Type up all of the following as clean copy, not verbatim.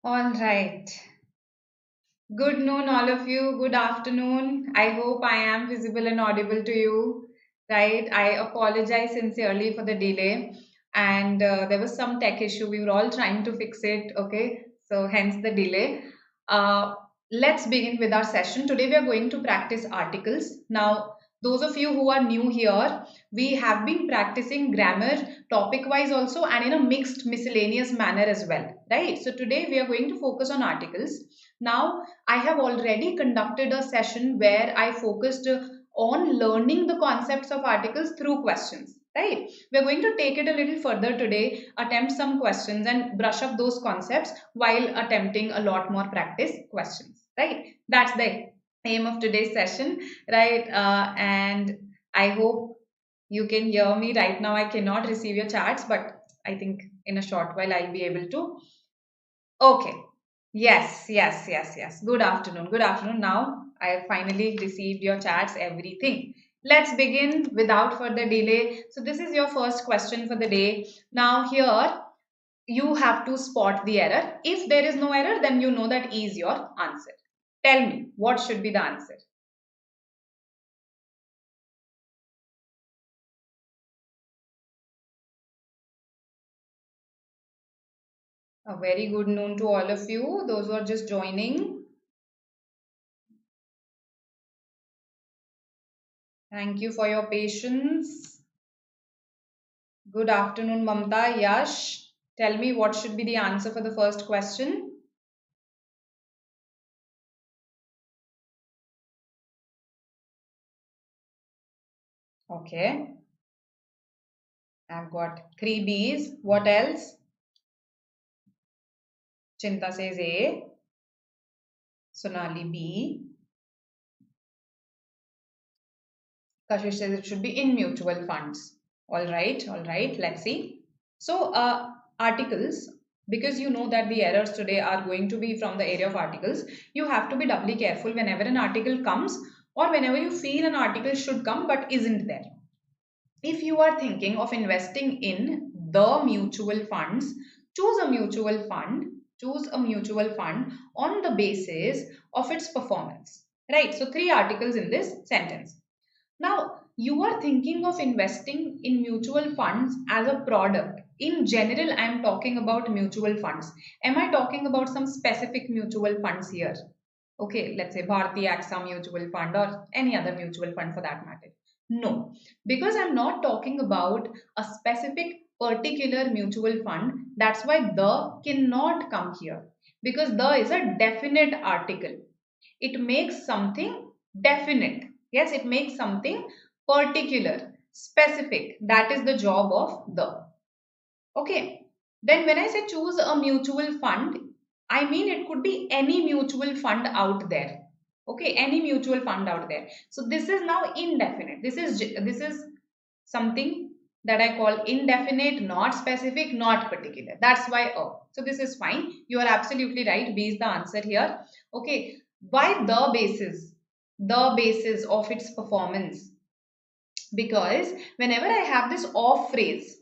All right. Good noon, all of you. Good afternoon. I hope I am visible and audible to you. Right. I apologize sincerely for the delay. And there was some tech issue. We were all trying to fix it. Okay. So, hence the delay. Uh, let's begin with our session. Today, we are going to practice articles. Now, those of you who are new here, we have been practicing grammar topic wise also and in a mixed miscellaneous manner as well. Right. So, today we are going to focus on articles. Now, I have already conducted a session where I focused on learning the concepts of articles through questions. Right? We're going to take it a little further today, attempt some questions and brush up those concepts while attempting a lot more practice questions. Right? That's the aim of today's session. Right? And I hope you can hear me right now. I cannot receive your chats, but I think in a short while I'll be able to. Okay. Yes. Good afternoon. Good afternoon. Now I have finally received your chats, everything. Let's begin without further delay. So, this is your first question for the day. Now, here you have to spot the error. If there is no error, then you know that E is your answer. Tell me, what should be the answer? A very good noon to all of you, those who are just joining. Thank you for your patience. Good afternoon, Mamta, Yash. Tell me what should be the answer for the first question. Okay, I've got three B's. What else? Chinta says A. Sonali B. Kashish says it should be in mutual funds. All right, let's see. So, articles, because you know that the errors today are going to be from the area of articles, you have to be doubly careful whenever an article comes or whenever you feel an article should come but isn't there. If you are thinking of investing in the mutual funds, choose a mutual fund, on the basis of its performance. Right? So, three articles in this sentence. Now, you are thinking of investing in mutual funds as a product. In general, I am talking about mutual funds. Am I talking about some specific mutual funds here? Okay, let's say Bharti AXA mutual fund or any other mutual fund for that matter. No, because I'm not talking about a specific particular mutual fund. That's why the cannot come here because the is a definite article. It makes something definite. Yes, it makes something particular, specific. That is the job of the. Okay. Then when I say choose a mutual fund, I mean it could be any mutual fund out there. Okay, any mutual fund out there. So this is now indefinite. This is something that I call indefinite, not specific, not particular. That's why oh. So this is fine. You are absolutely right. B is the answer here. Okay. Why the basis? The basis of its performance, because whenever I have this off phrase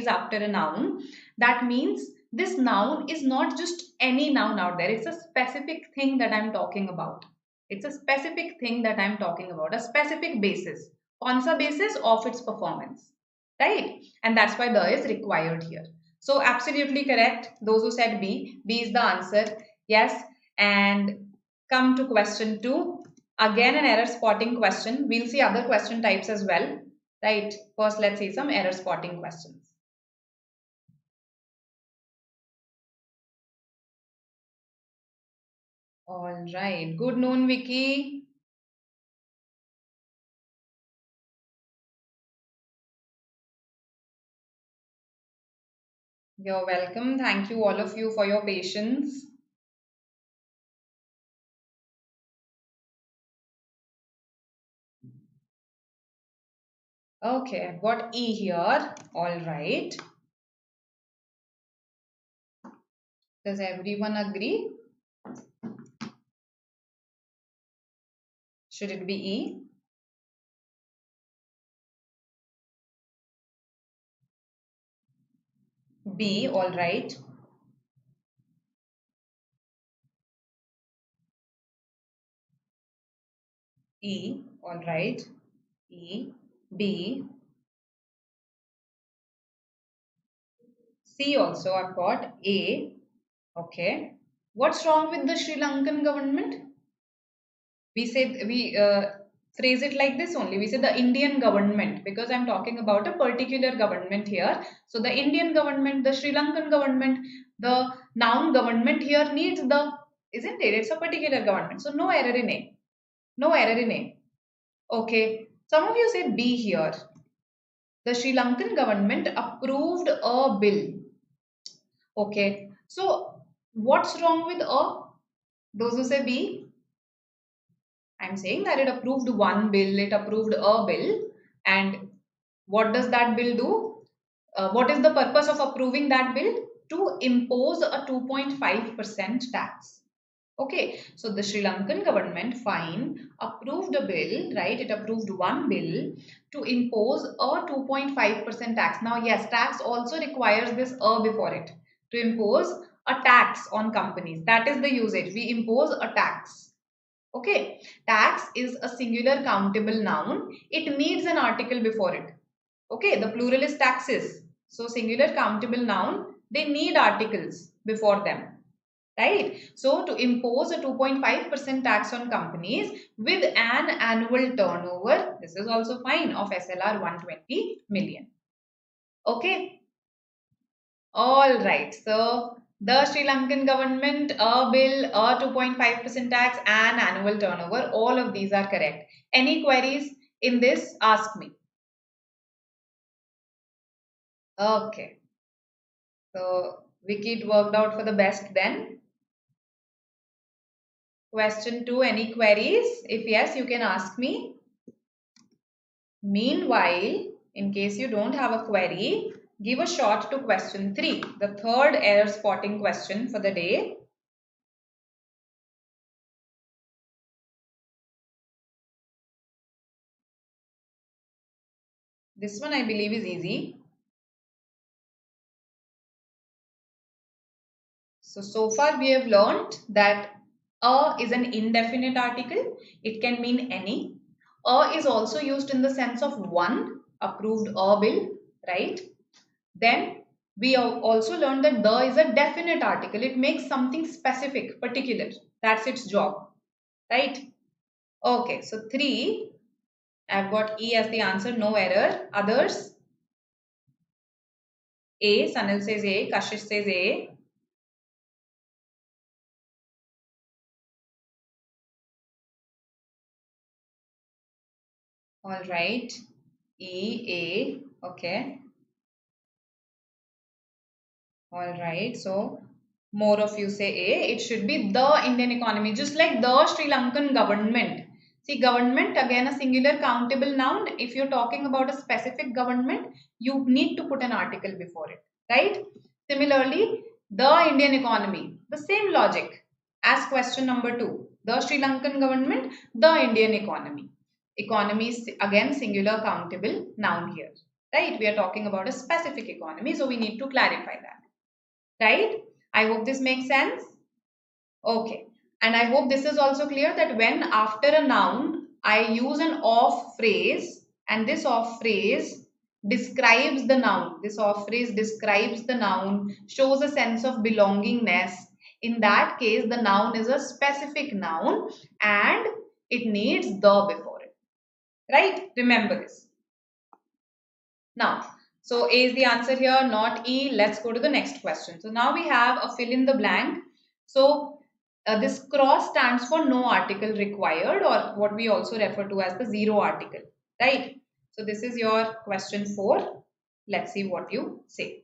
after a noun, that means this noun is not just any noun out there. It's a specific thing that I'm talking about. It's a specific thing that I'm talking about, a specific basis. On the basis of its performance, right? And that's why the is required here. So absolutely correct. Those who said B is the answer. Yes. And come to question 2. Again, an error spotting question. We'll see other question types as well. Right. First, let's see some error spotting questions. All right. Good noon, Vicky. You're welcome. Thank you, all of you, for your patience. Okay, I've got E here. All right. Does everyone agree? Should it be E? B, all right. E, all right. E, B, C also I've got A. Okay. What's wrong with the Sri Lankan government? We say we phrase it like this only. We say the Indian government because I'm talking about a particular government here. So the Indian government, the Sri Lankan government, the noun government here needs the, isn't it? It's a particular government. So no error in A. No error in A. Okay. Some of you say B here. The Sri Lankan government approved a bill. Okay. So what's wrong with A? Those who say B, I'm saying that it approved one bill, it approved a bill. And what does that bill do? What is the purpose of approving that bill? To impose a 2.5% tax. Okay, so the Sri Lankan government fine approved a bill, right? It approved one bill to impose a 2.5% tax. Now, yes, tax also requires this a before it to impose a tax on companies. That is the usage. We impose a tax. Okay, tax is a singular countable noun. It needs an article before it. Okay, the plural is taxes. So singular countable noun, they need articles before them. Right? So to impose a 2.5% tax on companies with an annual turnover, this is also fine, of SLR 120 million. Okay. All right. So the Sri Lankan government, a bill, a 2.5% tax, and annual turnover. All of these are correct. Any queries in this? Ask me. Okay. So Vicky, it worked out for the best then. Question 2, any queries? If yes, you can ask me. Meanwhile, in case you don't have a query, give a shot to question 3, the third error spotting question for the day. This one I believe is easy. So far we have learned that a is an indefinite article. It can mean any. A is also used in the sense of one, approved a bill, right? Then we have also learned that the is a definite article. It makes something specific, particular. That's its job, right? Okay, so 3, I've got E as the answer, no error. Others, A, Sanil says A, Kashish says A. All right, E, A, okay. All right, so more of you say A. It should be the Indian economy, just like the Sri Lankan government. See, government, again, a singular countable noun. If you're talking about a specific government, you need to put an article before it, right? Similarly, the Indian economy, the same logic as question number 2. The Sri Lankan government, the Indian economy. Economy is again singular countable noun here, right? We are talking about a specific economy, so we need to clarify that. Right? I hope this makes sense. Okay. And I hope this is also clear that when after a noun, I use an of phrase and this of phrase describes the noun. This of phrase describes the noun, shows a sense of belongingness. In that case, the noun is a specific noun and it needs the before it. Right? Remember this. Now, so A is the answer here, not E. Let's go to the next question. So now we have a fill in the blank. So this cross stands for no article required, or what we also refer to as the zero article, right? So this is your question 4. Let's see what you say.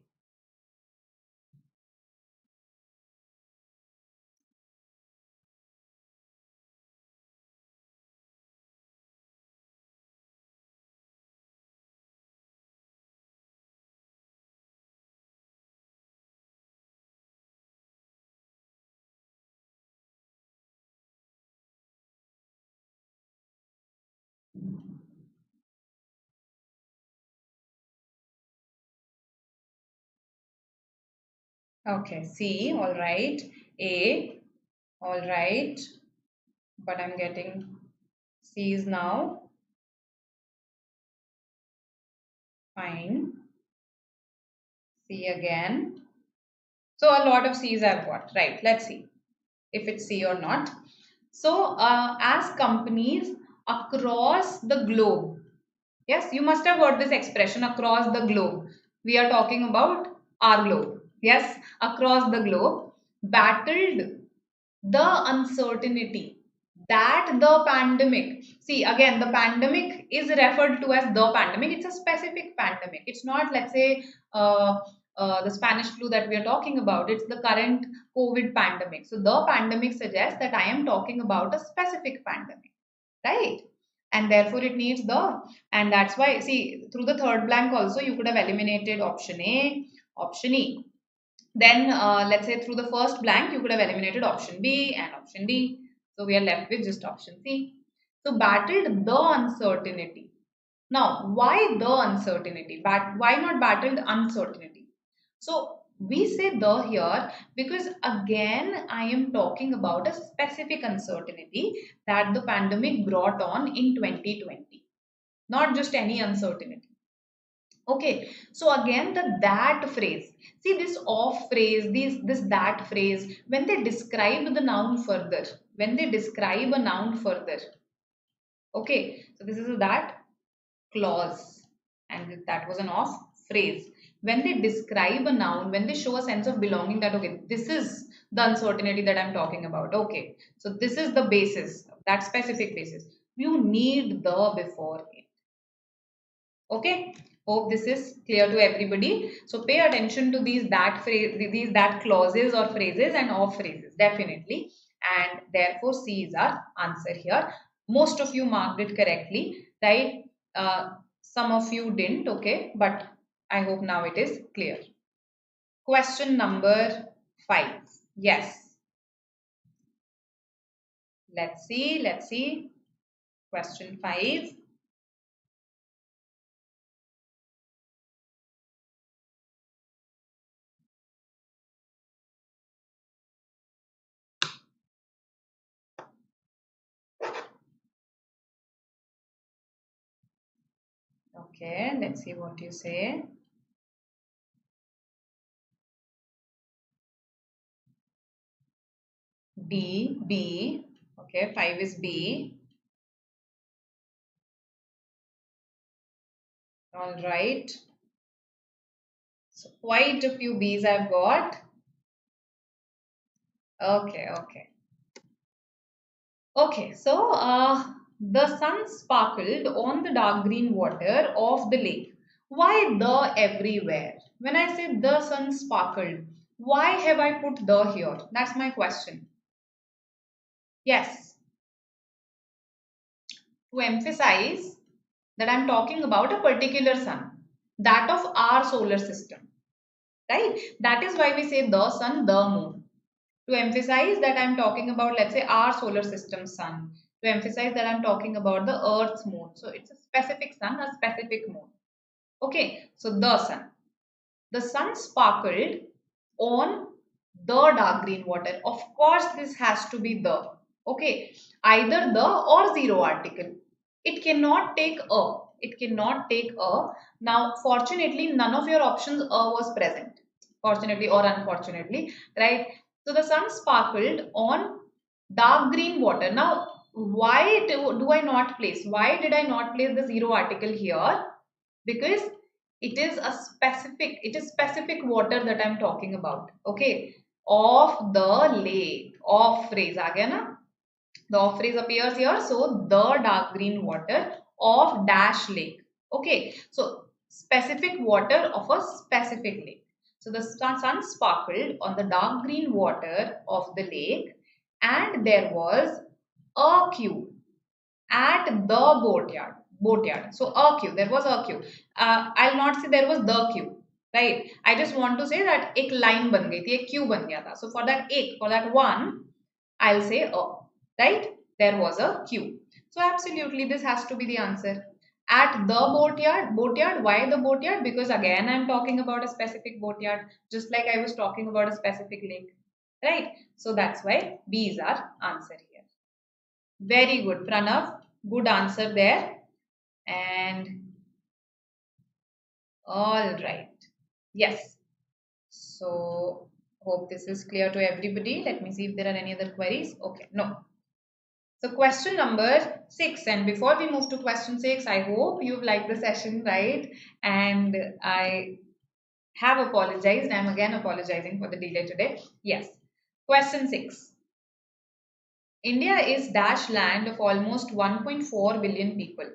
Okay, C, all right. A, all right. But I'm getting C is now fine. C again. So a lot of C's I've got. Right. Let's see if it's C or not. So as companies across the globe, yes, you must have heard this expression across the globe. We are talking about our globe. Yes, across the globe, battled the uncertainty that the pandemic, see again, the pandemic is referred to as the pandemic. It's a specific pandemic. It's not, let's say, the Spanish flu that we are talking about. It's the current COVID pandemic. So the pandemic suggests that I am talking about a specific pandemic, right? And therefore it needs the, and that's why, see, through the third blank also you could have eliminated option A, option E. Then let's say through the first blank, you could have eliminated option B and option D. So we are left with just option C. So battled the uncertainty. Now, why the uncertainty? Why not battled uncertainty? So we say the here because again, I am talking about a specific uncertainty that the pandemic brought on in 2020. Not just any uncertainty. Okay, so again the that phrase. See this of phrase, this that phrase, when they describe the noun further, when they describe a noun further. Okay, so this is a that clause and that was an of phrase. When they describe a noun, when they show a sense of belonging that okay, this is the uncertainty that I'm talking about. Okay, so this is the basis, that specific basis. You need the before it. Okay, hope this is clear to everybody. So pay attention to these that phrase, these that clauses or phrases and of phrases definitely. And therefore C is our answer here. Most of you marked it correctly, right? Some of you didn't, okay, but I hope now it is clear. Question number 5. Yes. Let's see. Question 5. Okay, let's see what you say. B. Okay, 5 is B. All right. So quite a few B's I've got. Okay. Okay, so the sun sparkled on the dark green water of the lake. Why the everywhere? When I say the sun sparkled, why have I put the here? That's my question. Yes, to emphasize that I'm talking about a particular sun, that of our solar system, right? That is why we say the sun, the moon. To emphasize that I'm talking about, let's say, our solar system sun. To emphasize that I'm talking about the Earth's moon. So it's a specific sun, a specific moon. Okay, so the sun. The sun sparkled on the dark green water. Of course, this has to be the. Okay, either the or zero article. It cannot take a. It cannot take a. Now, fortunately, none of your options was present. Fortunately or unfortunately, right? So the sun sparkled on dark green water. Now, why do I not place? Why did I not place the zero article here? Because it is specific water that I'm talking about. Okay, of the lake, of phrase aa gaya na? The of phrase appears here. So the dark green water of dash lake. Okay, so specific water of a specific lake. So the sun sparkled on the dark green water of the lake, and there was a queue at the boatyard. Boatyard. So a queue. There was a queue. I'll not say there was the queue. Right. I just want to say that एक line बन गई थी, एक queue बन गया था. So for that one, I'll say a. Right. There was a queue. So absolutely, this has to be the answer. At the boatyard. Boatyard. Why the boatyard? Because again, I'm talking about a specific boatyard, just like I was talking about a specific lake. Right. So that's why B is our answer here. Very good, Pranav. Good answer there. And all right. Yes. So hope this is clear to everybody. Let me see if there are any other queries. Okay, no. So question number 6, and before we move to question 6, I hope you've liked the session, right? And I have apologized. I'm again apologizing for the delay today. Yes. Question 6. India is dash land of almost 1.4 billion people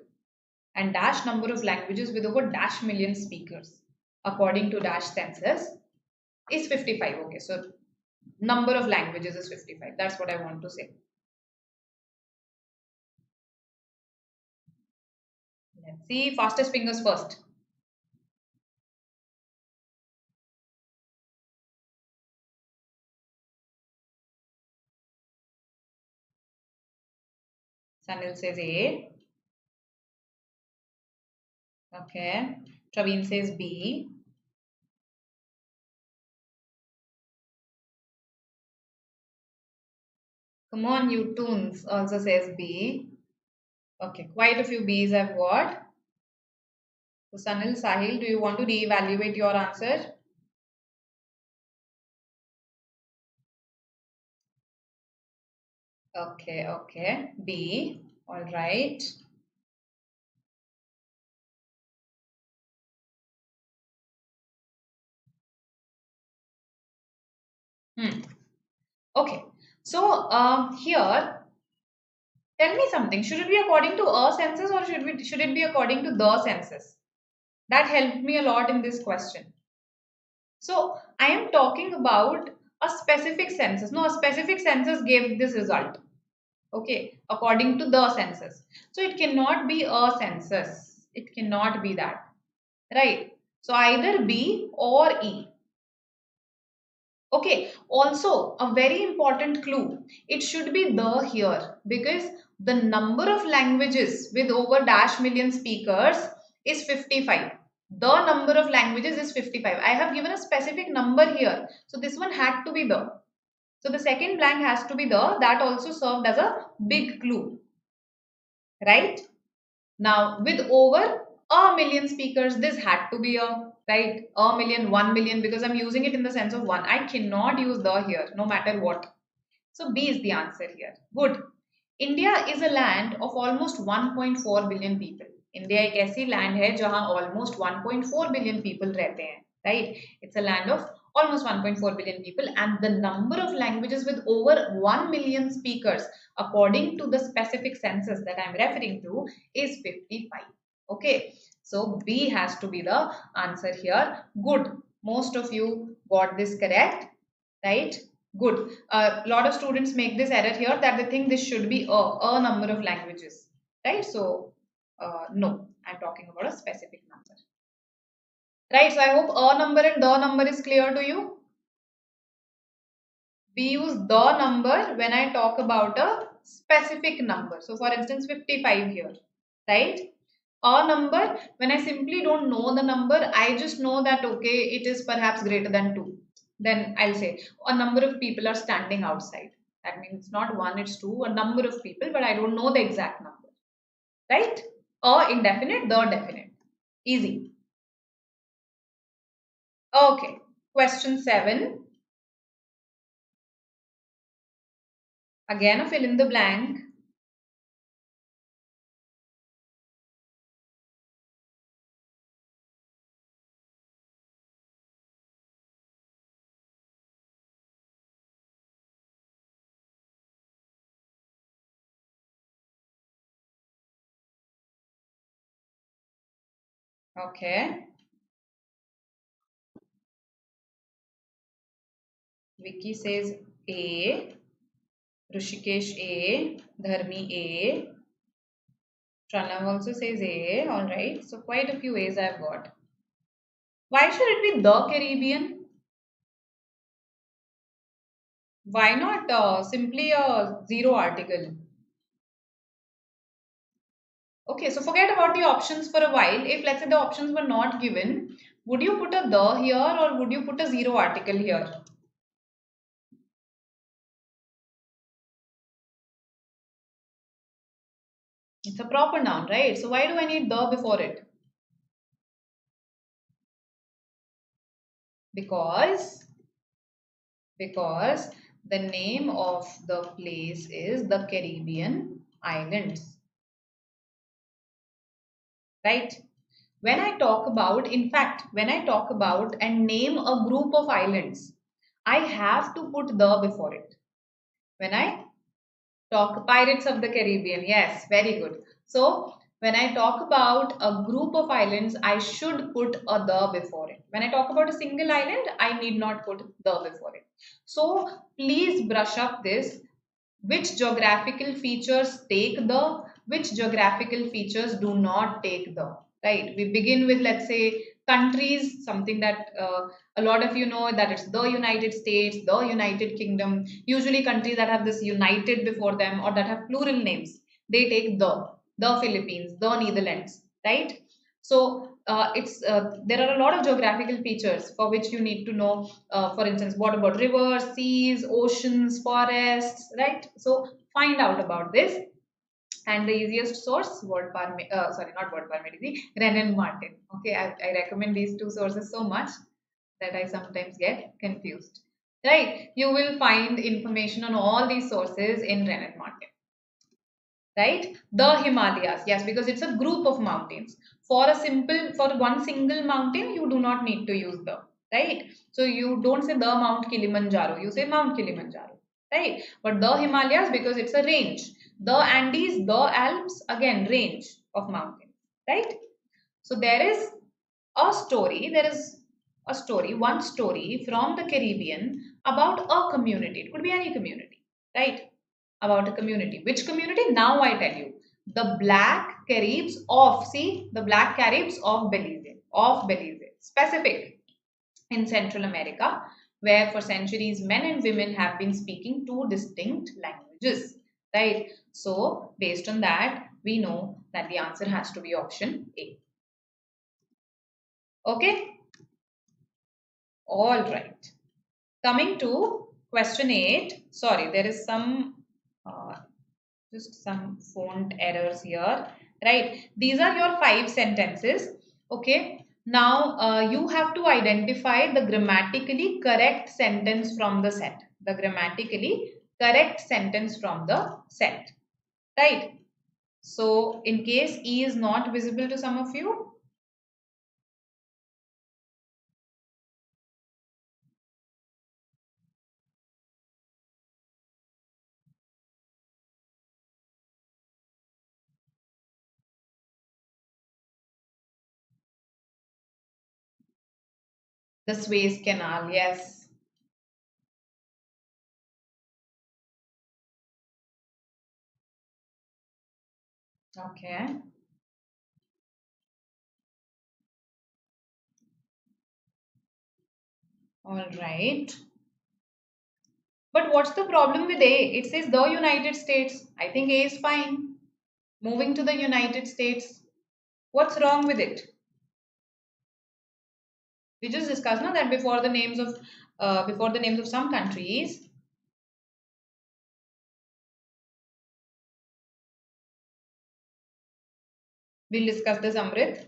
and dash number of languages with over dash million speakers according to dash census is 55. Okay, so number of languages is 55. That's what I want to say. Let's see, fastest fingers first. Sanil says A. Okay. Praveen says B. Come on, you tunes also says B. Okay, quite a few B's I've got. So Sanil, Sahil, do you want to reevaluate your answer? Okay, okay. B. All right. Okay. So here, tell me something. Should it be according to a census or should it be according to the census? That helped me a lot in this question. So I am talking about a specific census. No, a specific census gave this result. Okay, according to the census. So it cannot be a census. It cannot be that. Right. So either B or E. Okay, also a very important clue. It should be the here because the number of languages with over dash million speakers is 55. The number of languages is 55. I have given a specific number here. So this one had to be the. So the second blank has to be the. That also served as a big clue. Right? Now with over a million speakers, this had to be a, right? A million, 1 million, because I'm using it in the sense of one. I cannot use the here, no matter what. So B is the answer here. Good. India is a land of almost 1.4 billion people. India एक ऐसी land है जहाँ almost 1.4 billion people रहते हैं, right? It's a land of almost 1.4 billion people, and the number of languages with over 1 million speakers according to the specific census that I'm referring to is 55. Okay, so B has to be the answer here. Good. Most of you got this correct, right? Good. A lot of students make this error here that they think this should be a number of languages, right? So, no, I'm talking about a specific number. Right, so I hope a number and the number is clear to you. We use the number when I talk about a specific number. So, for instance, 55 here, right? A number, when I simply don't know the number, I just know that, okay, it is perhaps greater than 2. Then I'll say a number of people are standing outside. That means not one, it's two, a number of people, but I don't know the exact number, right? A indefinite, the definite. Easy. Okay, question 7. Again, a fill in the blank. Okay. Vicky says A. Rushikesh A. Dharmi A. Pranav also says A. Alright. So quite a few A's I've got. Why should it be the Caribbean? Why not simply a zero article? Okay, so forget about the options for a while. If let's say the options were not given, would you put a the here or would you put a zero article here? It's a proper noun, right? So why do I need the before it? Because because the name of the place is the Caribbean islands, right? When I talk about, in fact, when I talk about and name a group of islands, I have to put the before it. When I talk Pirates of the Caribbean, yes, very good. So when I talk about a group of islands, I should put a the before it. When I talk about a single island, I need not put the before it. So please brush up this. Which geographical features take the, which geographical features do not take the, right? We begin with, let's say, countries, something that a lot of you know, that it's the United States, the United Kingdom. Usually countries that have this United before them or that have plural names, they take the Philippines, the Netherlands, right? So it's there are a lot of geographical features for which you need to know. For instance, what about rivers, seas, oceans, forests, right? So find out about this. And the easiest source, sorry, not Word Parmity, Renan Martin. Okay, I recommend these two sources so much that I sometimes get confused. Right, you will find information on all these sources in Renan Martin, right? The Himalayas, yes, because it's a group of mountains. For one single mountain, you do not need to use the, right? So you don't say the Mount Kilimanjaro, you say Mount Kilimanjaro, right? But the Himalayas, because it's a range. The Andes, the Alps, again, range of mountains, right? So there is a story, one story from the Caribbean about a community. It could be any community, right? About a community. Which community? Now I tell you. The Black Caribs of, see, the Black Caribs of Belize, specific in Central America, where for centuries men and women have been speaking two distinct languages, right? So, based on that, we know that the answer has to be option A. Okay? All right. Coming to question 8. Sorry, there is uh, just some font errors here, right? These are your 5 sentences. Okay. Now, you have to identify the grammatically correct sentence from the set. The grammatically correct sentence from the set, right? So, in case E is not visible to some of you, the Suez Canal, yes. Okay. All right. But what's the problem with A? It says the United States. I think A is fine. Moving to the United States. What's wrong with it? We just discussed now that before the names of some countries, we'll discuss this, Amrit.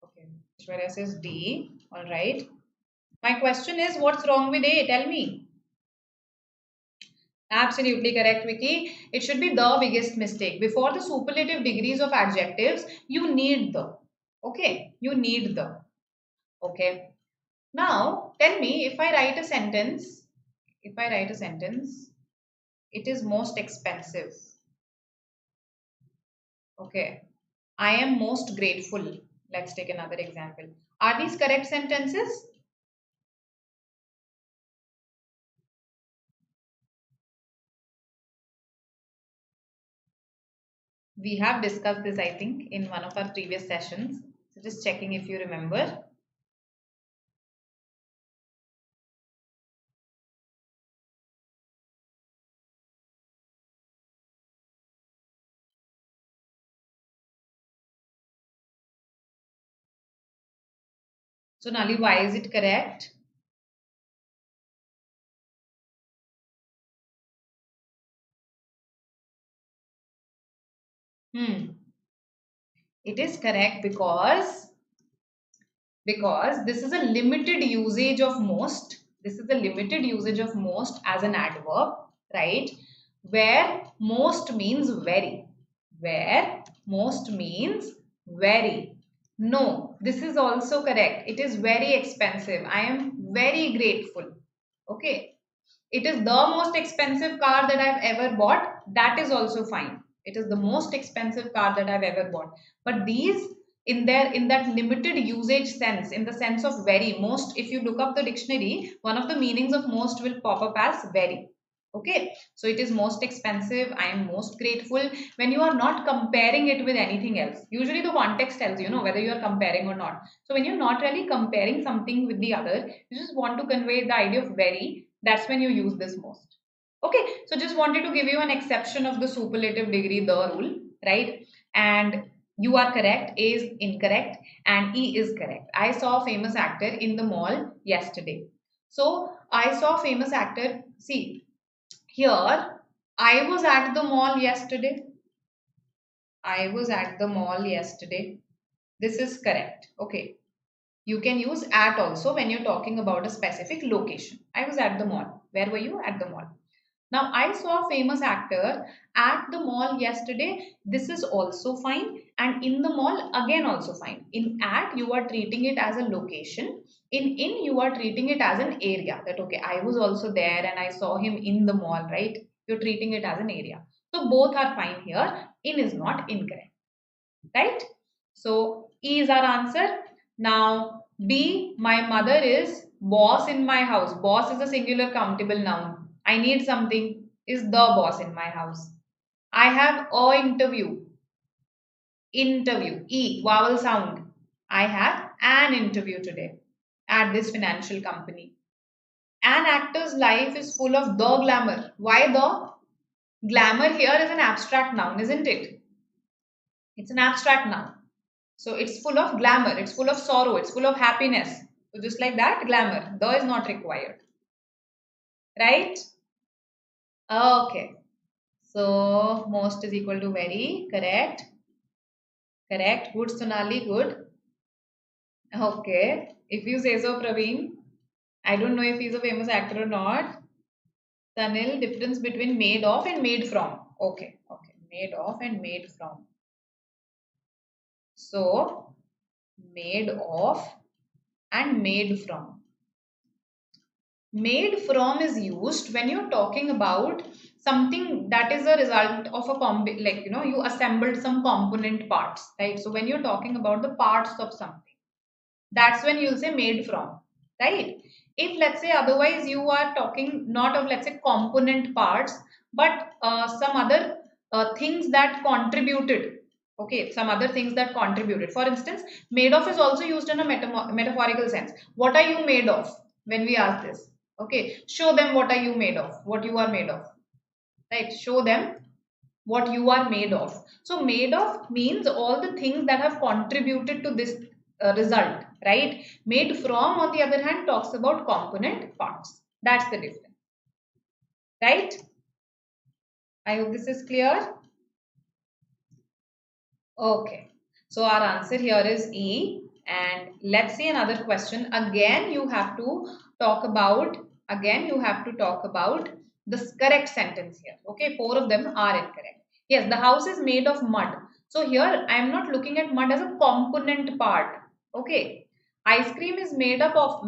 Okay. Shwarya says D. All right. My question is, what's wrong with A? Tell me. Absolutely correct, Vicky. It should be the biggest mistake. Before the superlative degrees of adjectives, you need the. Okay. You need the. Okay. Now, tell me, if I write a sentence, it is most expensive. Okay. I am most grateful. Let's take another example. Are these correct sentences? We have discussed this, I think, in one of our previous sessions. So just checking if you remember. So, Nali, why is it correct? Hmm. It is correct because this is a limited usage of most. This is a limited usage of most as an adverb, right? Where most means very. Where most means very. No, this is also correct. It is very expensive. I am very grateful. Okay. It is the most expensive car that I've ever bought. That is also fine. It is the most expensive car that I've ever bought. But these in that limited usage sense, in the sense of very, most, if you look up the dictionary, one of the meanings of most will pop up as very. Okay, so it is most expensive, I am most grateful, when you are not comparing it with anything else. Usually the context tells you know whether you are comparing or not. So when you're not really comparing something with the other, you just want to convey the idea of very, that's when you use this most. Okay, so just wanted to give you an exception of the superlative degree, the rule, right? And you are correct, A is incorrect, and E is correct. I saw a famous actor in the mall yesterday. So I saw a famous actor. See, here I was at the mall yesterday. I was at the mall yesterday. This is correct. Okay. You can use at also when you're talking about a specific location. I was at the mall. Where were you? At the mall. Now, I saw a famous actor at the mall yesterday. This is also fine. And in the mall, again, also fine. In at, you are treating it as a location. In, you are treating it as an area. That, okay, I was also there and I saw him in the mall, right? You're treating it as an area. So, both are fine here. In is not incorrect, right? So, E is our answer. Now, B, my mother is boss in my house. Boss is a singular countable noun. I need something, is the boss in my house. I have a interview. Interview. E, vowel sound. I have an interview today at this financial company. An actor's life is full of the glamour. Why the? Glamour here is an abstract noun, isn't it? It's an abstract noun. So it's full of glamour, it's full of sorrow, it's full of happiness. So just like that, glamour. The is not required. Right? Okay. So most is equal to very. Correct. Correct. Good, Sonali. Good. Okay. If you say so, Praveen. I don't know if he's a famous actor or not. Sanil, difference between made of and made from. Okay. Okay. Made of and made from. So, made of and made from. Made from is used when you're talking about something that is a result of a like you assembled some component parts, right? So when you're talking about the parts of something, that's when you'll say made from, right? If let's say otherwise you are talking not of let's say component parts, but some other things that contributed. Okay, some other things that contributed. For instance, made of is also used in a metaphorical sense. What are you made of? When we ask this, okay, show them what are you made of, what you are made of, right? Show them what you are made of. So made of means all the things that have contributed to this result, right? Made from, on the other hand, talks about component parts. That's the difference, right? I hope this is clear. Okay, so our answer here is E. And let's see another question. Again, you have to talk about the correct sentence here. Okay, four of them are incorrect. Yes, the house is made of mud. So here I am not looking at mud as a component part. Okay, ice cream is made up of.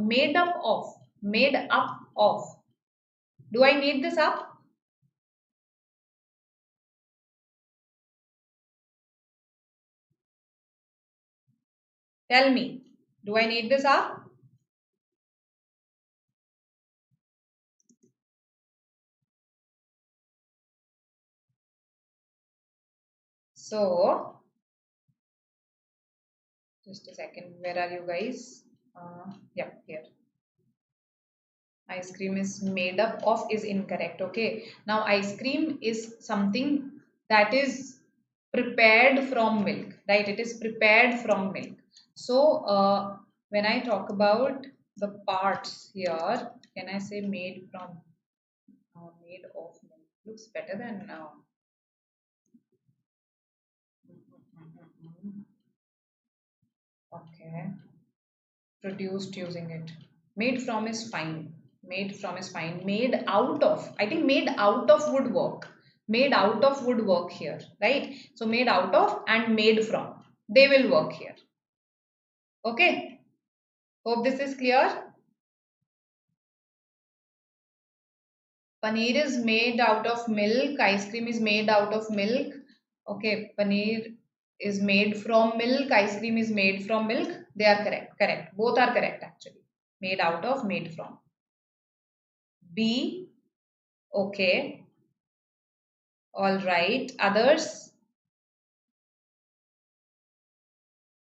Do I need this up? Tell me. Do I need this up? So just a second. Where are you guys? Yeah, here. Ice cream is made up of is incorrect. Okay. Now, ice cream is something that is prepared from milk, right? It is prepared from milk. So, when I talk about the parts here, can I say made from, made of milk? Looks better than Okay. Produced using it. Made from is fine. Made from is fine. Made out of. I think made out of would work. Made out of would work here, right? So made out of and made from. They will work here. Okay. Hope this is clear. Paneer is made out of milk. Ice cream is made out of milk. Okay. Paneer is made from milk. Ice cream is made from milk. They are correct. Correct. Both are correct actually. Made out of, made from. B. Okay. All right. Others?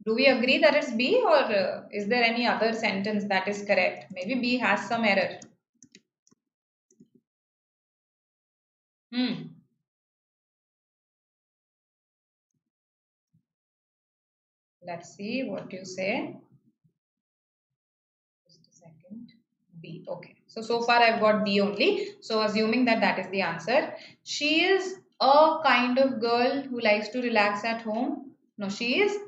Do we agree that it's B, or is there any other sentence that is correct? Maybe B has some error. Hmm. Let's see what you say. Just a second. B. Okay. So far I've got B only. So assuming that that is the answer. She is a kind of girl who likes to relax at home. No, she is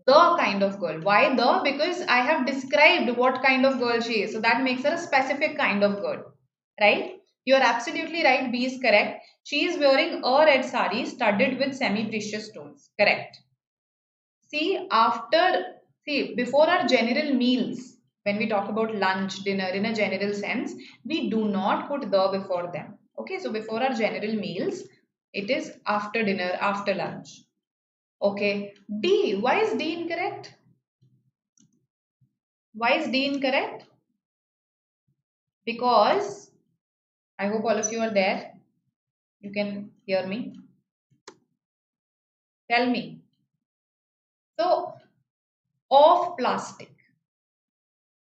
the kind of girl. Why the? Because I have described what kind of girl she is. So that makes her a specific kind of girl. Right? You are absolutely right. B is correct. She is wearing a red sari studded with semi-precious stones. Correct. Before our general meals, when we talk about lunch, dinner in a general sense, we do not put the before them. Okay, so before our general meals, it is after dinner, after lunch. Okay, D. Why is D incorrect? Why is D incorrect? Because I hope all of you are there. You can hear me. Tell me. So, of plastic.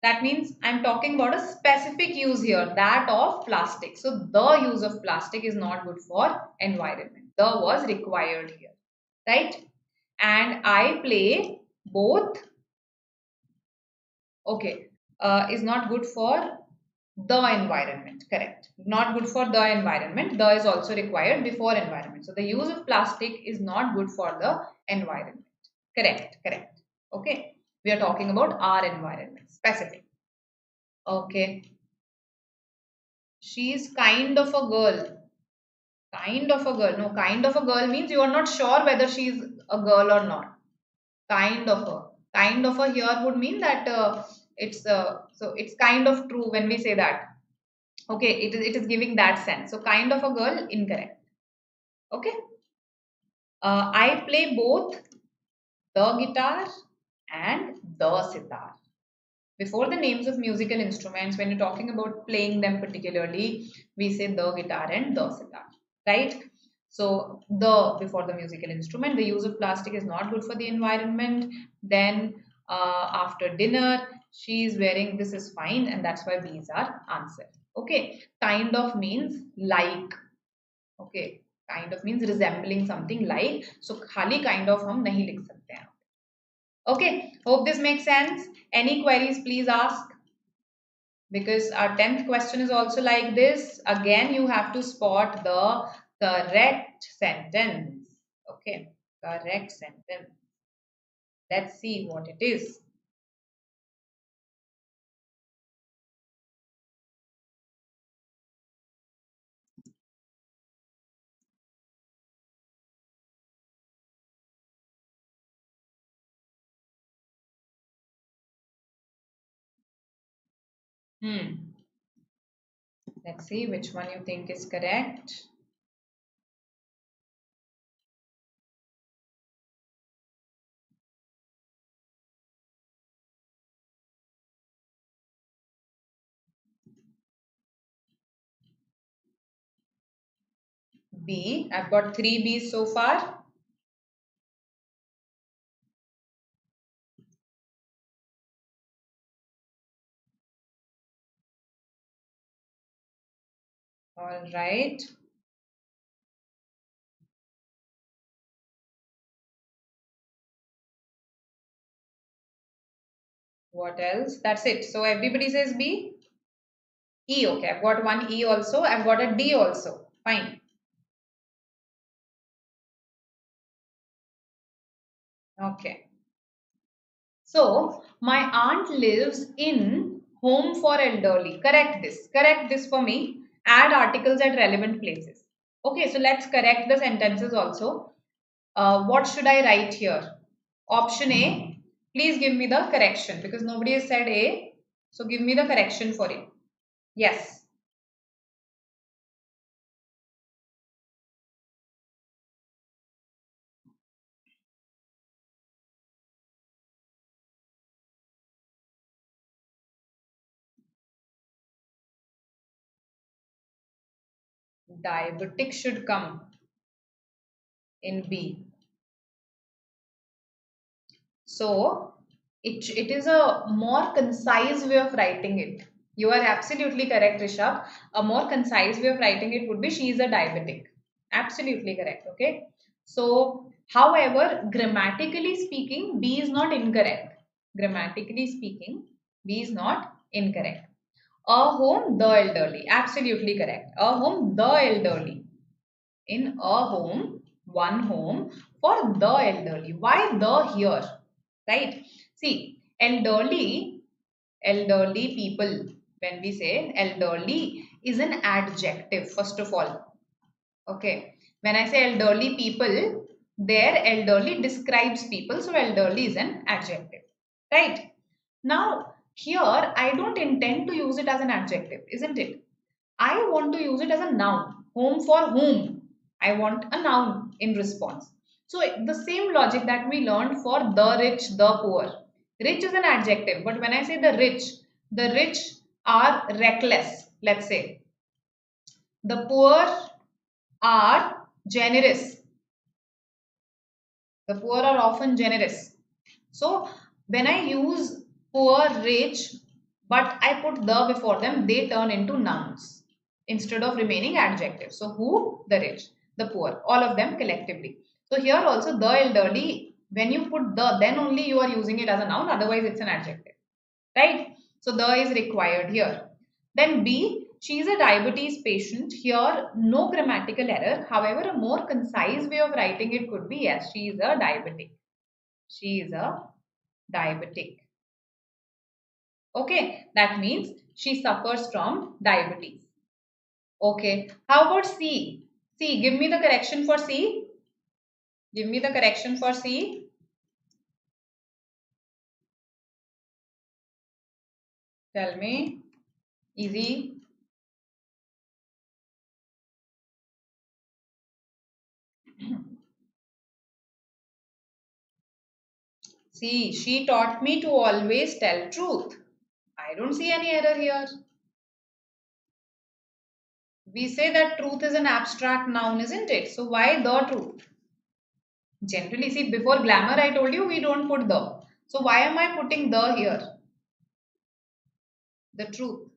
That means I'm talking about a specific use here, that of plastic. So the use of plastic is not good for environment. The was required here, right? And I play both. Okay, is not good for the environment. Correct. Not good for the environment. The is also required before environment. So the use of plastic is not good for the environment. Correct. Correct. Okay. We are talking about our environment specific. Okay. She's kind of a girl. Kind of a girl. No, kind of a girl means you are not sure whether she's a girl or not. Kind of a. Kind of a here would mean that it's kind of true when we say that. Okay, it is giving that sense. So kind of a girl, incorrect. Okay. I play both the guitar and the sitar. Before the names of musical instruments, when you're talking about playing them particularly, we say the guitar and the sitar, right? So the before the musical instrument, the use of plastic is not good for the environment. Then after dinner, she's wearing this is fine, and that's why B is our answer. Okay, kind of means like. Okay, kind of means resembling something like. So खाली kind of हम नहीं लिख सकते हैं. Okay, hope this makes sense. Any queries, please ask. Because our 10th question is also like this. Again, you have to spot the correct sentence. Okay, correct sentence. Let's see what it is. Let's see which one you think is correct. B. I've got 3 B's so far. All right. What else? That's it. So everybody says B. E. Okay, I've got one E also. I've got a D also. Fine. Okay. So, my aunt lives in home for elderly. Correct this. Correct this for me. Add articles at relevant places. Okay, so let's correct the sentences also. What should I write here? Option A. Please give me the correction because nobody has said A. So, give me the correction for it. Yes. Diabetic should come in B. So it is a more concise way of writing it. You are absolutely correct, Rishabh. A more concise way of writing it would be she is a diabetic. Absolutely correct. Okay. So, however, grammatically speaking, B is not incorrect. Grammatically speaking, B is not incorrect. A home, the elderly. Absolutely correct. A home, the elderly. In a home, one home for the elderly. Why the here? Right? See, elderly people, when we say elderly is an adjective, first of all. Okay. When I say elderly people, their elderly describes people, so elderly is an adjective. Right? Now, here I don't intend to use it as an adjective, isn't it? I want to use it as a noun. Home for whom? I want a noun in response. So the same logic that we learned for the rich, the poor. Rich is an adjective, but when I say the rich are reckless, let's say. The poor are generous. The poor are often generous. So when I use poor, rich, but I put the before them, they turn into nouns instead of remaining adjectives. So who? The rich, the poor, all of them collectively. So here also the elderly, when you put the, then only you are using it as a noun, otherwise it's an adjective. Right? So the is required here. Then B, she is a diabetes patient. Here, no grammatical error. However, a more concise way of writing it could be yes, she is a diabetic. She is a diabetic. Okay, that means she suffers from diabetes. Okay, how about C? C, give me the correction for C. Give me the correction for C. Tell me. Easy. See, she taught me to always tell truth. I don't see any error here. We say that truth is an abstract noun, isn't it? So why the truth? Generally, see, before glamour, I told you we don't put the. So why am I putting the here? The truth.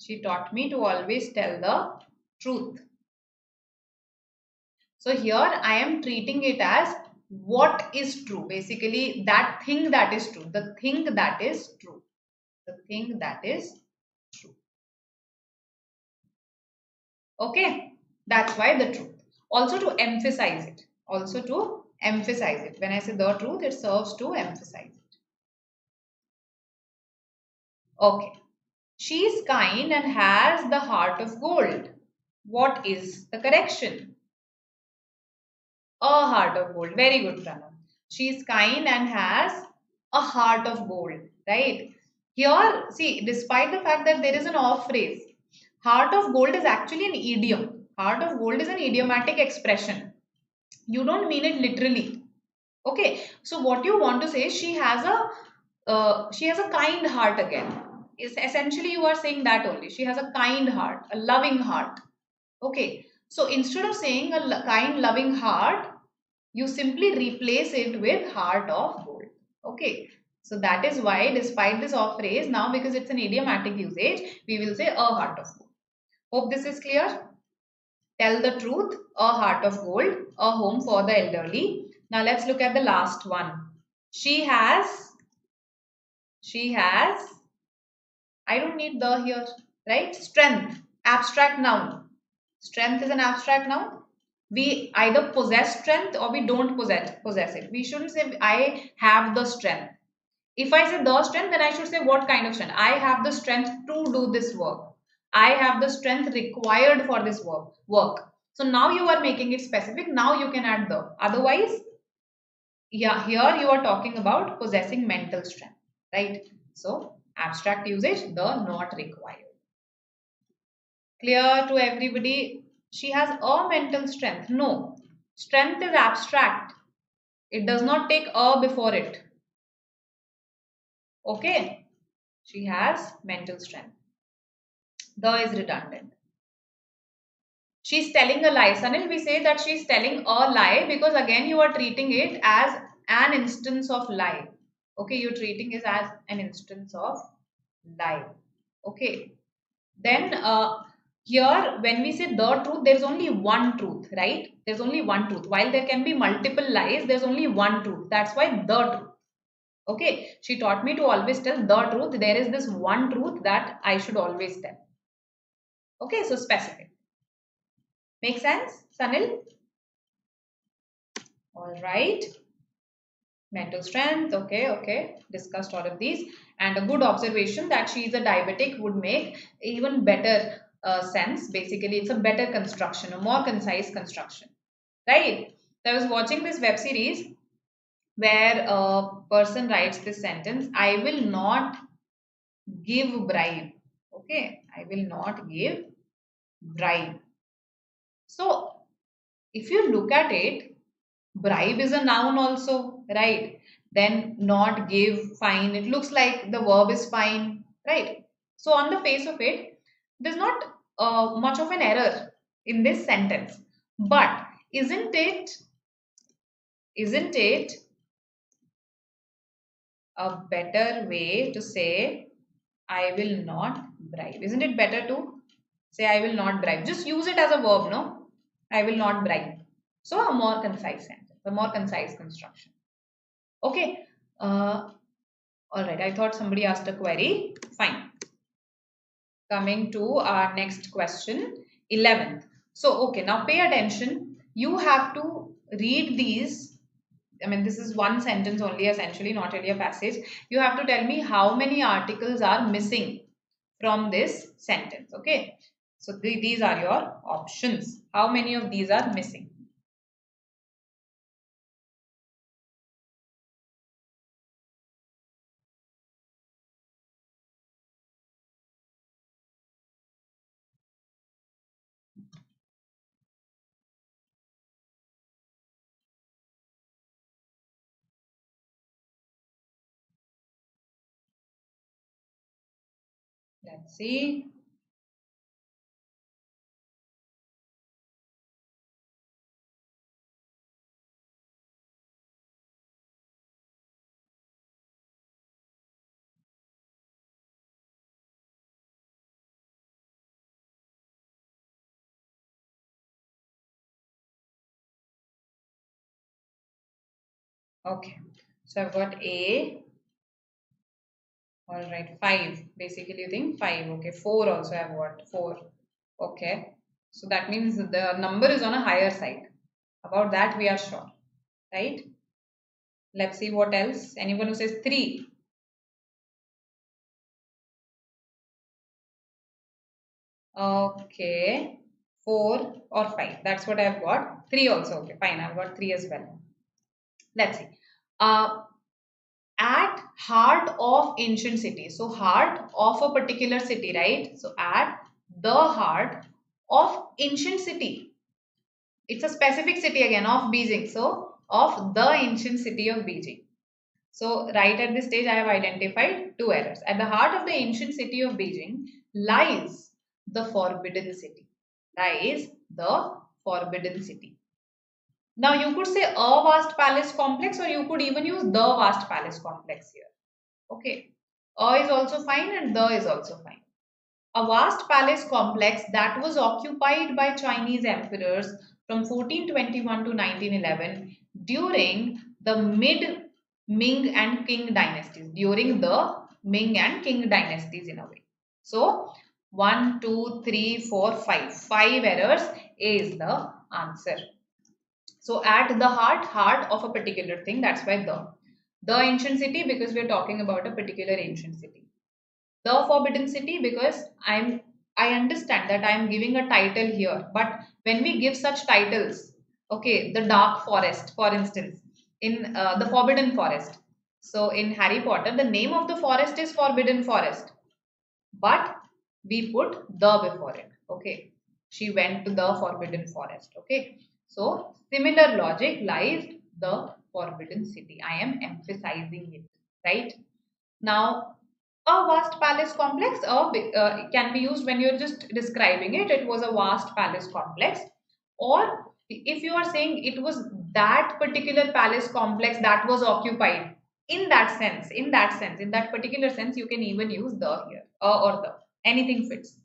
She taught me to always tell the truth. So here I am treating it as what is true. Basically, that thing that is true. The thing that is true. The thing that is true. Okay. That's why the truth. Also to emphasize it. Also to emphasize it. When I say the truth, it serves to emphasize it. Okay. She is kind and has the heart of gold. What is the correction? A heart of gold. Very good, Pranav. She is kind and has a heart of gold, right? Here, see, despite the fact that there is an off phrase, heart of gold is actually an idiom. Heart of gold is an idiomatic expression. You don't mean it literally. Okay, so what you want to say is she has a kind heart again. Is essentially you are saying that only. She has a kind heart, a loving heart. Okay, so instead of saying a kind, loving heart, you simply replace it with heart of gold. Okay, so that is why, despite this off phrase, now because it's an idiomatic usage, we will say a heart of gold. Hope this is clear. Tell the truth, a heart of gold, a home for the elderly. Now let's look at the last one. She has, I don't need the here, right? Strength, abstract noun. Strength is an abstract noun. We either possess strength or we don't possess it. We shouldn't say I have the strength. If I say the strength, then I should say what kind of strength. I have the strength to do this work. I have the strength required for this work. So now you are making it specific. Now you can add the. Otherwise, yeah, here you are talking about possessing mental strength, right? So abstract usage, the not required. Clear to everybody? She has a mental strength. No, strength is abstract. It does not take a before it. Okay, she has mental strength. The is redundant. She's telling a lie. Sanil, we say that she's telling a lie because again you are treating it as an instance of lie. Okay, you're treating it as an instance of lie. Okay. Then here when we say the truth, there's only one truth, right? There's only one truth. While there can be multiple lies, there's only one truth. That's why the truth. Okay. She taught me to always tell the truth. There is this one truth that I should always tell. Okay, so specific. Make sense, Sanil? All right. Mental strength. Okay. Discussed all of these. And a good observation that she is a diabetic would make even better sense. Basically, it's a better construction, a more concise construction. Right? So I was watching this web series where a person writes this sentence, I will not give bribe. Okay. I will not give bribe. So, if you look at it, bribe is a noun also, right? Then not give, fine. It looks like the verb is fine, right? So on the face of it, there's not much of an error in this sentence. But isn't it a better way to say I will not bribe? Isn't it better to say I will not bribe? Just use it as a verb, no? I will not bribe. So a more concise sentence, a more concise construction. Okay. All right. I thought somebody asked a query. Fine. Coming to our next question, 11th. So, okay. Now pay attention. You have to read these. I mean, this is one sentence only, essentially, not really a passage. You have to tell me how many articles are missing from this sentence. Okay. So, these are your options. How many of these are missing? Let's see. Okay. So, I've got A. All right, 5. Basically, you think 5. Okay, 4 also I have got 4. Okay. So that means the number is on a higher side. About that we are sure. Right? Let's see what else. Anyone who says 3. Okay. 4 or 5. That's what I've got. 3 also. Okay, fine. I've got 3 as well. Let's see. At heart of ancient city. So heart of a particular city, right? So at the heart of ancient city. It's a specific city again of Beijing. So of the ancient city of Beijing. So right at this stage I have identified 2 errors. At the heart of the ancient city of Beijing lies the forbidden city. Lies the forbidden city. Now you could say a vast palace complex or you could even use the vast palace complex here. Okay. A is also fine and the is also fine. A vast palace complex that was occupied by Chinese emperors from 1421 to 1911 during the mid Ming and Qing dynasties. During the Ming and Qing dynasties in a way. So 1, 2, 3, 4, 5. 5 errors. A is the answer. So at the heart of a particular thing, that's why the ancient city, because we're talking about a particular ancient city. The forbidden city, because I understand that I'm giving a title here, but when we give such titles, okay, the dark forest, for instance, in the forbidden forest. So in Harry Potter, the name of the forest is Forbidden Forest, but we put the before it. Okay, she went to the forbidden forest. Okay, so similar logic lies the forbidden city. I am emphasizing it, right? Now, a vast palace complex can be used when you're just describing it. It was a vast palace complex. Or if you are saying it was that particular palace complex that was occupied, in that particular sense, you can even use the here or the. Anything fits.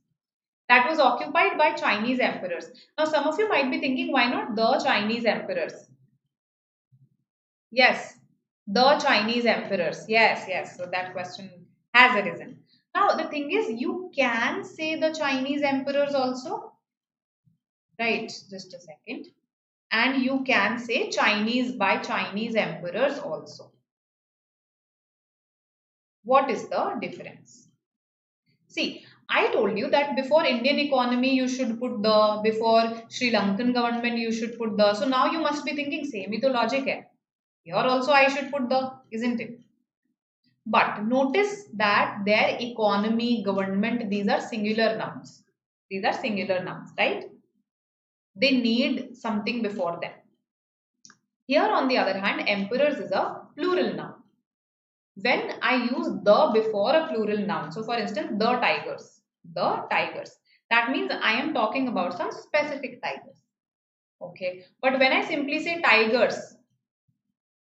That was occupied by Chinese emperors. Now, some of you might be thinking, why not the Chinese emperors? Yes, the Chinese emperors. Yes, yes. So that question has arisen. Now, the thing is, you can say the Chinese emperors also, right? Just a second. And you can say Chinese by Chinese emperors also. What is the difference? See, I told you that before Indian economy, you should put the, before Sri Lankan government, you should put the. So now you must be thinking, same ही तो logic है. Here also I should put the, isn't it? But notice that their economy, government, these are singular nouns. These are singular nouns, right? They need something before them. Here, on the other hand, emperors is a plural noun. When I use the before a plural noun, so for instance, the tigers, that means I am talking about some specific tigers. Okay, but when I simply say tigers,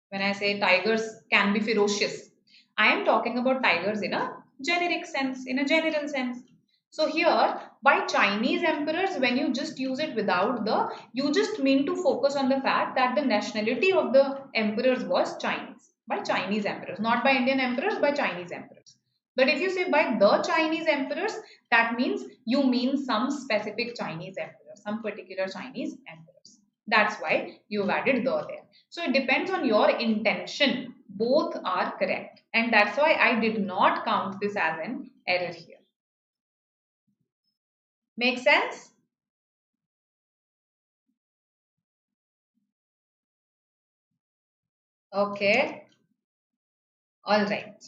when I say tigers can be ferocious, I am talking about tigers in a generic sense, in a general sense. So here, by Chinese emperors, when you just use it without the, you just mean to focus on the fact that the nationality of the emperors was Chinese, by Chinese emperors, not by Indian emperors, by Chinese emperors. But if you say by the Chinese emperors, that means you mean some specific Chinese emperor, some particular Chinese emperors. That's why you've added the there. So it depends on your intention. Both are correct. And that's why I did not count this as an error here. Make sense? Okay. All right.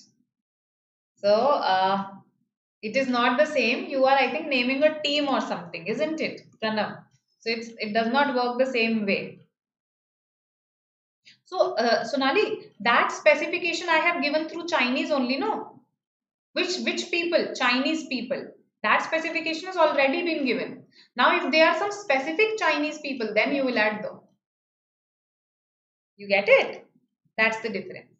So it is not the same. You are, I think, naming a team or something, isn't it, Pranav? So it does not work the same way. So Sonali, that specification I have given through Chinese only, no? Which people? Chinese people. That specification has already been given. Now, if there are some specific Chinese people, then you will add the. You get it? That's the difference.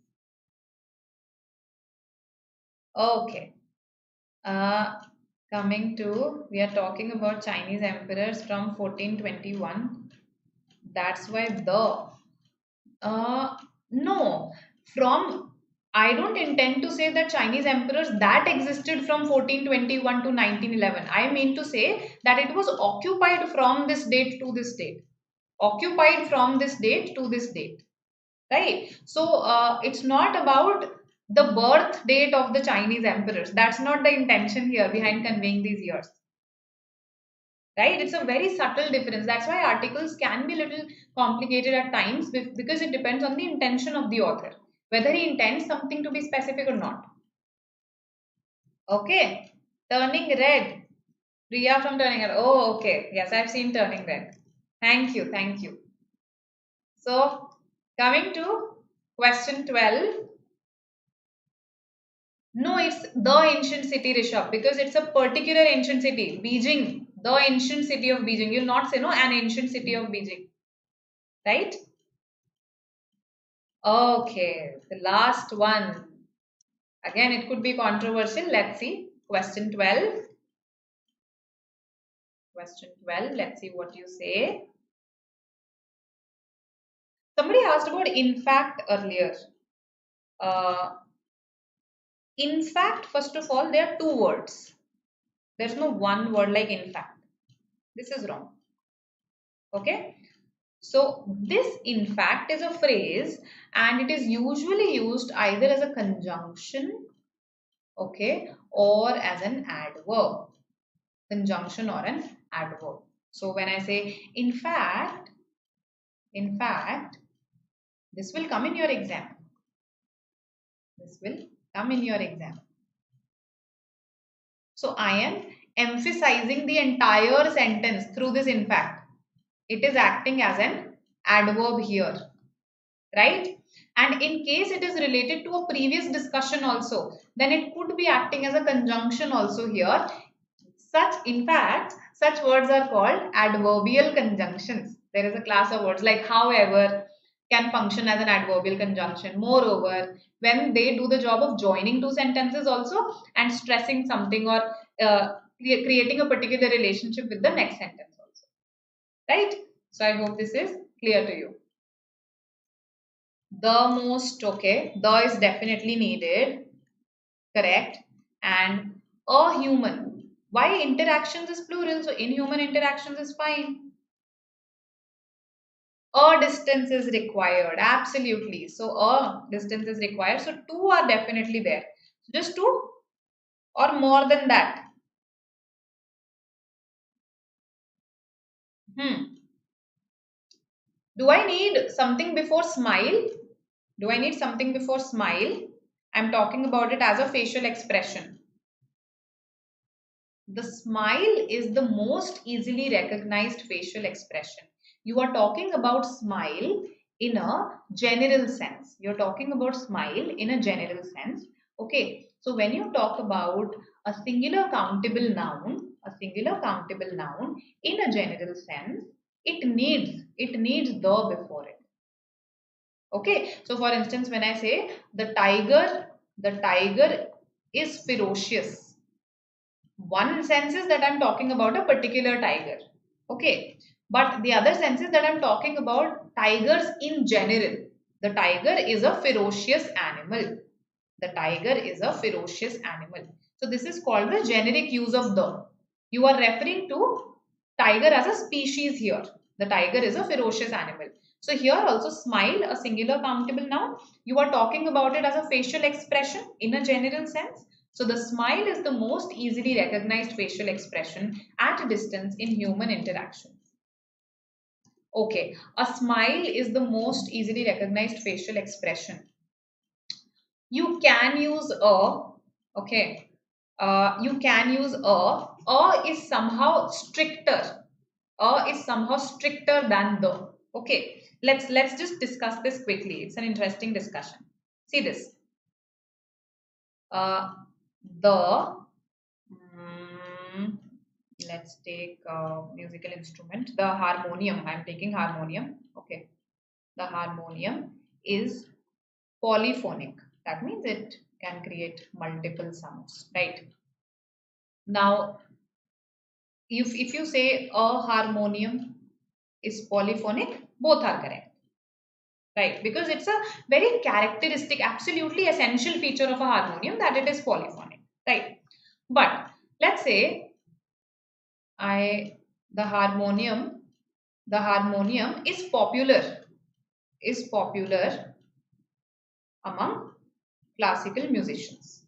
Okay. Uh, Coming to, we are talking about Chinese emperors from 1421. That's why the. No. From, I don't intend to say that Chinese emperors that existed from 1421 to 1911. I mean to say that it was occupied from this date to this date. Occupied from this date to this date. Right? So it's not about the birth date of the Chinese emperors. That's not the intention here behind conveying these years. Right? It's a very subtle difference. That's why articles can be a little complicated at times because it depends on the intention of the author, whether he intends something to be specific or not. Okay, turning red. Priya from Turning Red. Oh, okay. Yes, I've seen Turning Red. Thank you, thank you. So, coming to question 12. No, it's the ancient city, Rishabh, because it's a particular ancient city. Beijing, the ancient city of Beijing. You'll not say no, an ancient city of Beijing. Right? Okay, the last one. Again, it could be controversial. Let's see. Question 12. Question 12. Let's see what you say. Somebody asked about in fact earlier. In fact, first of all, there are two words. There's no one word like in fact. This is wrong. Okay. So this in fact is a phrase, and it is usually used either as a conjunction, okay, or as an adverb. Conjunction or an adverb. So when I say in fact, this will come in your exam. This will come in your exam. So I am emphasizing the entire sentence through this in fact. It is acting as an adverb here, right? And in case it is related to a previous discussion also, then it could be acting as a conjunction also here. In fact, such words are called adverbial conjunctions. There is a class of words like however can function as an adverbial conjunction. Moreover, when they do the job of joining two sentences also and stressing something or creating a particular relationship with the next sentence also. Right? So I hope this is clear to you. The most, okay, the is definitely needed, correct, and a human. Why interactions is plural? So inhuman interactions is fine. A distance is required, absolutely. So a distance is required. So two are definitely there. Just two or more than that. Do I need something before smile? Do I need something before smile? I'm talking about it as a facial expression. The smile is the most easily recognized facial expression. You are talking about smile in a general sense. You're talking about smile in a general sense. Okay. So when you talk about a singular countable noun in a general sense, it needs the before it. Okay. So for instance, when I say the tiger is ferocious, one sense is that I'm talking about a particular tiger. Okay. But the other sense is that I'm talking about tigers in general. The tiger is a ferocious animal. The tiger is a ferocious animal. So this is called the generic use of the. You are referring to tiger as a species here. The tiger is a ferocious animal. So here also smile, a singular countable noun. You are talking about it as a facial expression in a general sense. So the smile is the most easily recognized facial expression at a distance in human interactions. Okay, a smile is the most easily recognized facial expression. You can use a, okay, you can use a is somehow stricter. A is somehow stricter than the. Okay, let's just discuss this quickly. It's an interesting discussion. See this. The let's take musical instrument, the harmonium. I'm taking harmonium. Okay, the harmonium is polyphonic. That means it can create multiple sounds, right? Now, if you say a harmonium is polyphonic, both are correct, right? Because it's a very characteristic, absolutely essential feature of a harmonium that it is polyphonic, right? But let's say I the harmonium is popular among classical musicians.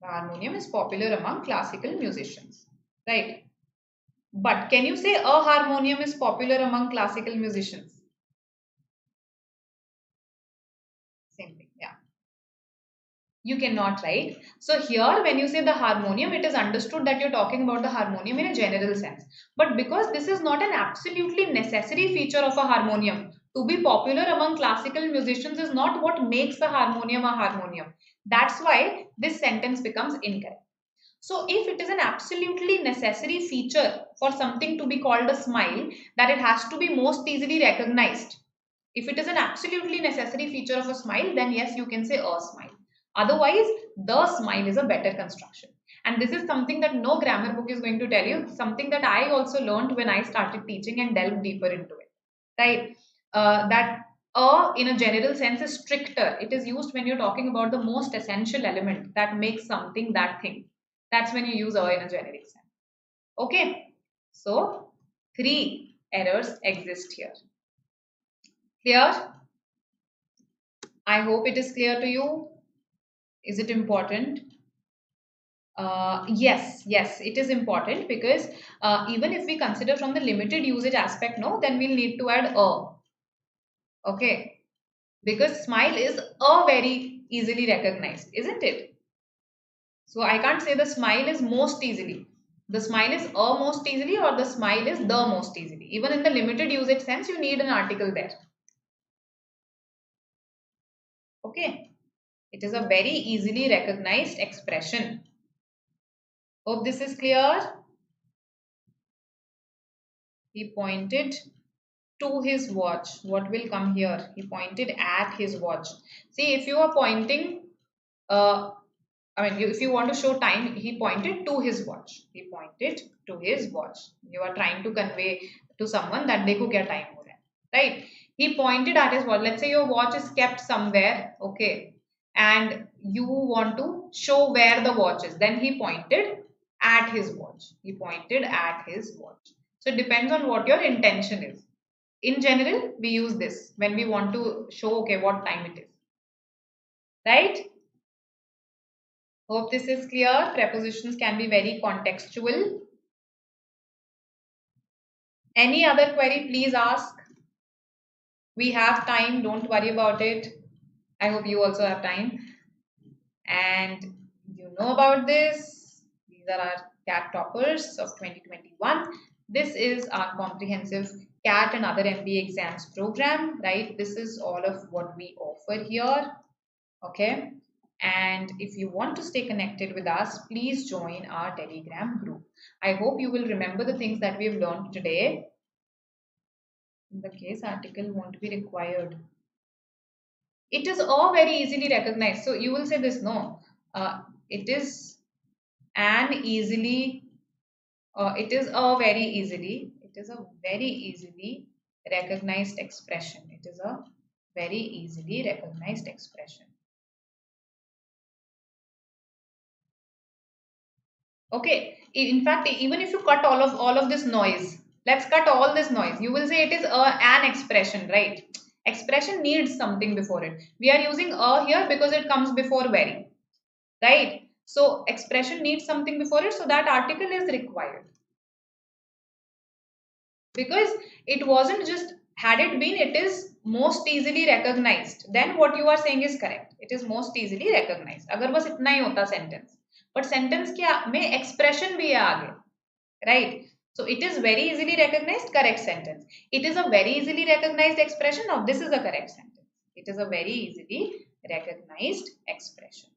The harmonium is popular among classical musicians, right? But can you say a harmonium is popular among classical musicians? Same thing, yeah. You cannot, right? So here when you say the harmonium, it is understood that you're talking about the harmonium in a general sense. But because this is not an absolutely necessary feature of a harmonium, to be popular among classical musicians is not what makes a harmonium. That's why this sentence becomes incorrect. So if it is an absolutely necessary feature for something to be called a smile, that it has to be most easily recognized. If it is an absolutely necessary feature of a smile, then yes, you can say a smile. Otherwise, the smile is a better construction. And this is something that no grammar book is going to tell you, something that I also learned when I started teaching and delved deeper into it. Right? That in a general sense is stricter. It is used when you're talking about the most essential element that makes something that thing. That's when you use in a generic sense. Okay. So, three errors exist here. Clear? I hope it is clear to you. Is it important? Yes, it is important because even if we consider from the limited usage aspect, no, then we'll need to add a. Okay, because smile is a very easily recognized, isn't it? So I can't say the smile is most easily. The smile is a most easily or the smile is the most easily. Even in the limited usage sense, you need an article there. Okay, it is a very easily recognized expression. Hope this is clear. He pointed to his watch. What will come here? He pointed at his watch. See, if you are pointing, if you want to show time, he pointed to his watch. He pointed to his watch. You are trying to convey to someone that देखो क्या time हो रहा है, right? He pointed at his watch. Let's say your watch is kept somewhere, okay, and you want to show where the watch is. Then he pointed at his watch. He pointed at his watch. So it depends on what your intention is. In general, we use this when we want to show, okay, what time it is, right? Hope this is clear. Prepositions can be very contextual. Any other query, please ask. We have time. Don't worry about it. I hope you also have time. And you know about this. These are our CAT toppers of 2021. This is our comprehensive CAT and other MBA exams program, right? This is all of what we offer here. Okay. And if you want to stay connected with us, please join our Telegram group. I hope you will remember the things that we have learned today. In the case, article won't be required. It is all very easily recognized. So you will say this, no, it is an easily, it is a very easily recognized expression. It is a very easily recognized expression. Okay, in fact, even if you cut all of this noise, let's cut all this noise. You will say it is an expression, right? Expression needs something before it. We are using a here because it comes before very, right? So expression needs something before it, so that article is required. Because it wasn't just, had it been, it is most easily recognized, then what you are saying is correct. It is most easily recognized. अगर बस इतना ही होता sentence, but sentence क्या में expression भी है आगे, right? So it is very easily recognized, correct sentence. It is a very easily recognized expression. Now this is a correct sentence. It is a very easily recognized expression.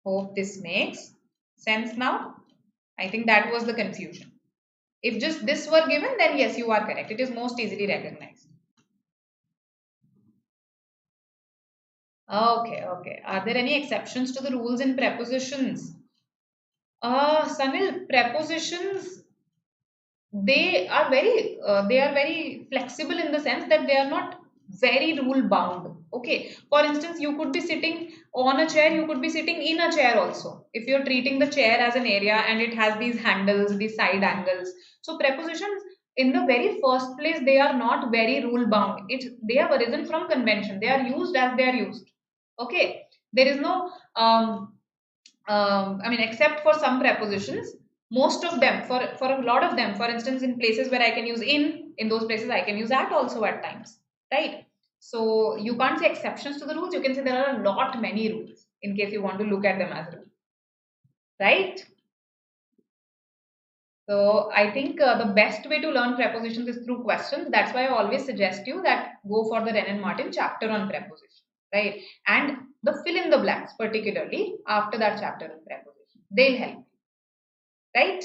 Hope this makes sense now. I think that was the confusion. If just this were given, then yes, you are correct. It is most easily recognized. Okay. Are there any exceptions to the rules in prepositions? Sanil, prepositions, they are very flexible in the sense that they are not very rule bound. Okay, for instance, you could be sitting on a chair, you could be sitting in a chair also, if you're treating the chair as an area and it has these handles, these side angles. So prepositions in the very first place, they are not very rule bound. They have arisen from convention. They are used as they are used. Okay, there is no except for some prepositions, most of them, for a lot of them, for instance, in places where I can use in those places I can use at also at times, right? So you can't say exceptions to the rules. You can say there are a lot many rules in case you want to look at them as rules, right? So I think the best way to learn prepositions is through questions. That's why I always suggest you that go for the Wren and Martin chapter on preposition, right? And the fill in the blanks, particularly after that chapter on preposition, they'll help, right?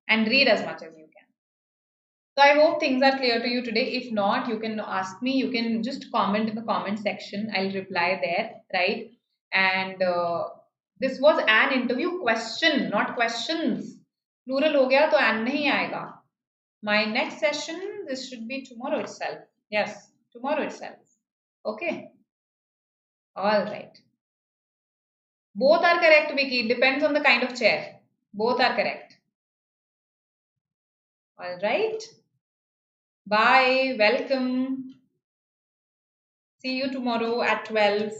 And read as much as you can. So I hope things are clear to you today. If not, you can ask me. You can just comment in the comment section. I'll reply there, right? And this was an interview question, not questions. Plural हो गया तो an नहीं आएगा. My next session, this should be tomorrow itself. Yes, tomorrow itself. Okay. All right. Both are correct, Vicky. Depends on the kind of chair. Both are correct. All right. Bye. Welcome. See you tomorrow at 12.